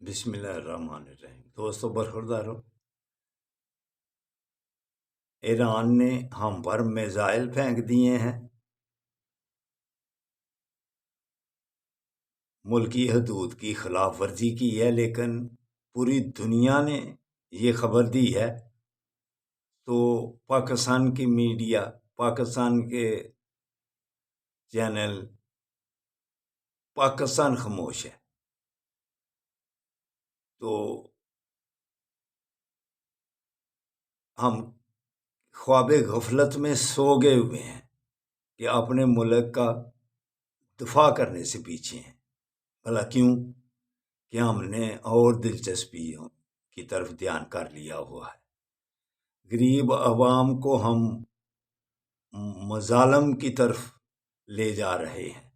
بسم اللہ الرحمن الرحیم۔ دوستو برخوردار ہو، ایران نے ہم پر میزائل پھینک دیے ہیں، ملکی حدود کی خلاف ورزی کی ہے، لیکن پوری دنیا نے یہ خبر دی ہے تو پاکستان کی میڈیا، پاکستان کے چینل، پاکستان خاموش ہے۔ تو ہم خواب غفلت میں سو گئے ہوئے ہیں کہ اپنے ملک کا دفاع کرنے سے پیچھے ہیں۔ بھلا کیوں؟ کہ ہم نے اور دلچسپیوں کی طرف دھیان کر لیا ہوا ہے۔ غریب عوام کو ہم مظالم کی طرف لے جا رہے ہیں،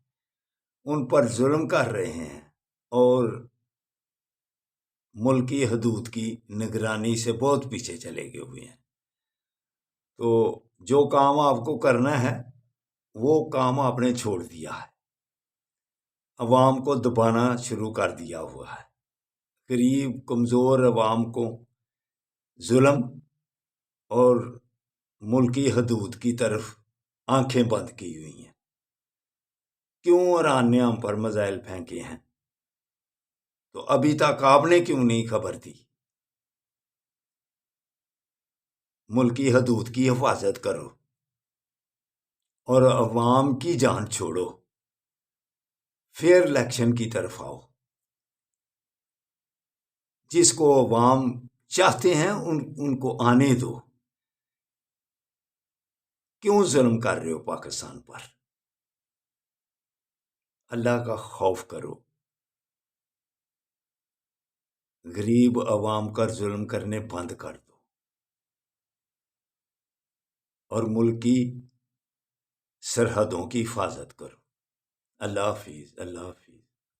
ان پر ظلم کر رہے ہیں، اور ملکی حدود کی نگرانی سے بہت پیچھے چلے گئے ہوئے ہیں۔ تو جو کام آپ کو کرنا ہے وہ کام آپ نے چھوڑ دیا ہے، عوام کو دبانا شروع کر دیا ہوا ہے، غریب کمزور عوام کو ظلم اور ملکی حدود کی طرف آنکھیں بند کی ہوئی ہیں۔ کیوں ایران نے ہم پر میزائل پھینکے ہیں؟ تو ابھی تک آپ نے کیوں نہیں خبر دی؟ ملکی حدود کی حفاظت کرو اور عوام کی جان چھوڑو، فیئر الیکشن کی طرف آؤ۔ جس کو عوام چاہتے ہیں ان کو آنے دو۔ کیوں ظلم کر رہے ہو پاکستان پر؟ اللہ کا خوف کرو، غریب عوام کا ظلم کرنے بند کر دو، اور ملک کی سرحدوں کی حفاظت کرو۔ اللہ حافظ، اللہ حافظ۔